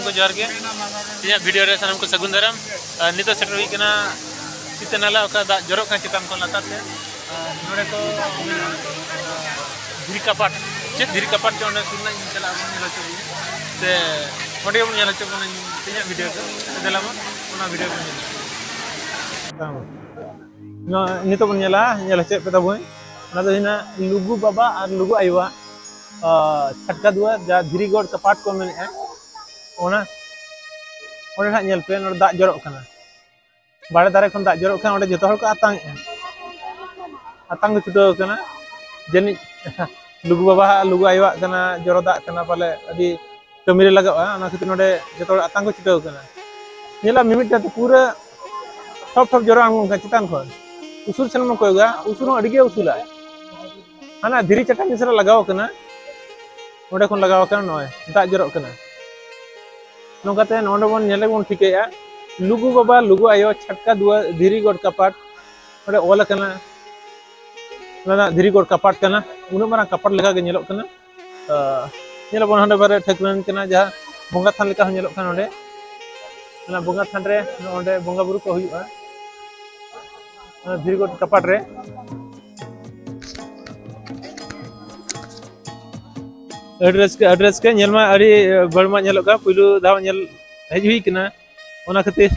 को जोहार गे तिया वीडियो रे सानम को सगुन दाराम नितो सेटर हुई कना चितनाला ओका दा जरो का चितान को लाता से नोडे को धीरी कपाट चेत धीरी कपाट जो ने सुनना चला बन नेला चो ते ओडे बन नेला चो बन तिया वीडियो को देला बन ओना वीडियो को no ini tuh nyala cek peta boy nado hina lugu baba ar lugu aywa chatka dua ja dhiri god kapat ko men ona ona ha nyel pe no dak jorok kana bare dare kon dak jorok kana onde joto hor ko atang ko chuto kana jeni lugu baba lugu aywa kana joro dak kana pale adi kamire lagawa ona khitu node joto atang ko chuto kana nyela mimit ta pura top joro ang ka chitan ko usul selma ko ga usul adige usula ana dhiri chatan nisra lagaw kana onde kon lagaw kana noy dak jorok kana nongkate nonde bon nyele bon thikeya lugu baba lugu ayo chatka dua dhiri god kapat onde ola kana na dhiri god kapat kana unu mara kapat lega ge nyelok kana nyela bon hande bare thekran kana ja bonga than leka nyelok kana onde na bonga than re onde bonga buru ko huyuga dhiri god kapat re address ke nyel ma ari barma nyelok ka pulu daw nyel hej hui kana ona khatir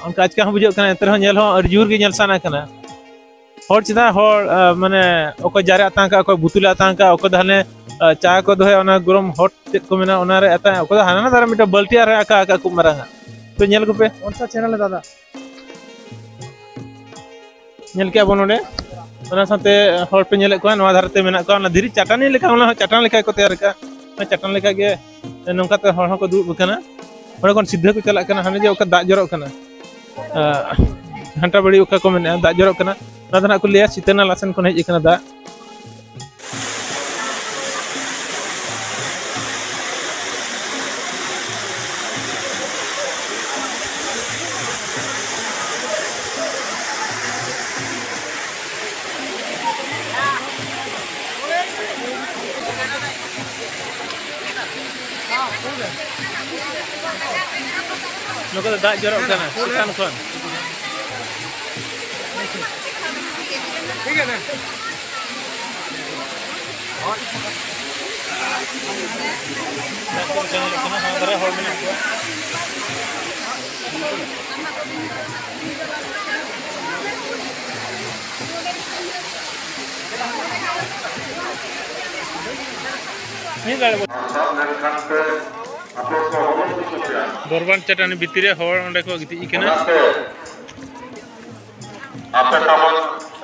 onka ajka ham bujok kana entar nyel ho arjur ge nyel sana kana hor chida hor mane oko jare atangka oko butula atangka oko dahane cha ko dohe ona gorom hot tet ko mena ona re ata oko hana na dara mita balti are aka aka ku maranga to nyel ko pe onsa channel dada nyel ke bonode ona sate hor pe nyelek ko noa dharate mena ko na dhiri chatani leka ona chatan leka ko tayar ka na chatan leka ge nongka te hor ko du kana ore kon siddha ko chalak kana hane je oka dak jorok kana hanta badi oka ko mena dak jorok kana na dana ko leya sitana lasen kon hej kana da Noko dak jorok kana sitan kon ठीक है ना Dorban chatani bitire hor onde ko giti ikena आपके कामन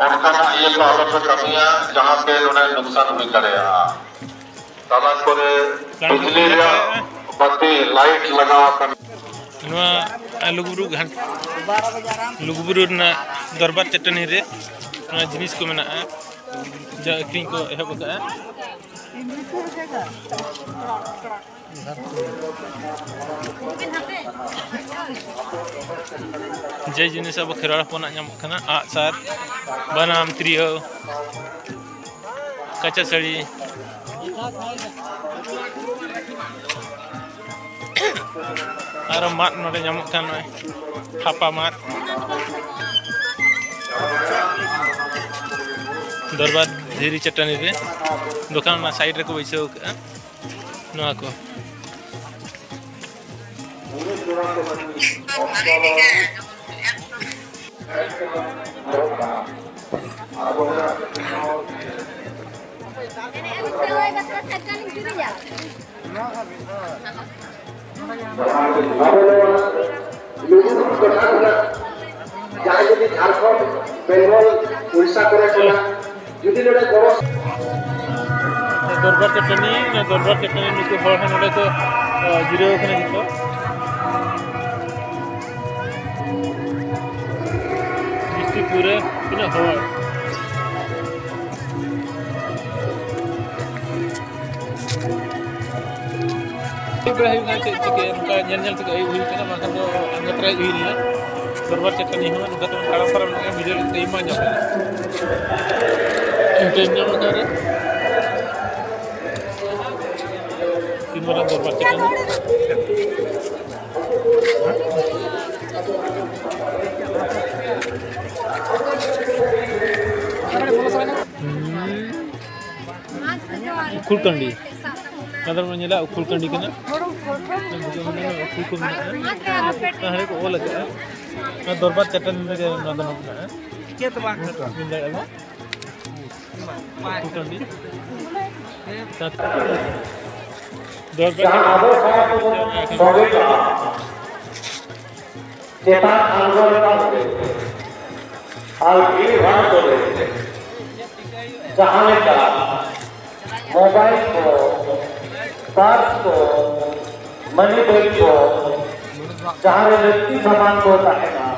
उनका ये problem पे कमियां जहां पे उन्हें नुकसान भी करेगा तलाश करे बिजली या बत्ती लाइट लगा कर नवा लुगुबुरु ना दरबार चटनी रे ना जिनिस को मेना जा एक्टिंग को एहब का जय जिनिस अब खेराड़ पोना नाम कना आसार बनाम त्रियो कच्चा सड़ी आरो मात नोडे नाम कना हापा मात दरबार धीरी चटनी रे दुकान ना साइड रे को बैसो नोआ को झारखंड बेंगल उड़ीसा करे दरबार चटनी नुकु हर नोडे तो जिरो खाने जितो जिसकी पूरे किना हर बेड़ा हुई ना चेक चिके उनका nyel चिके हुई kana makan do ngetrai हुई ना दरबार चटनी हो उनका तो काड़ा परम ना वीडियो तेमा ᱧᱚᱜ ᱧᱚᱜ ᱠᱟᱨᱮ वाला दरबार उखुलकंडी नदर में ᱧᱮᱞᱟ उखुलकंडी कना उखुल को मेना हरे को ओल लगा दरबार चटन रे नदन होना के तो बात मिल जाएगा उखुलकंडी मोबाइल को पर्स को मनी बैग को जहाँ व्यक्ति सामान को होता है ना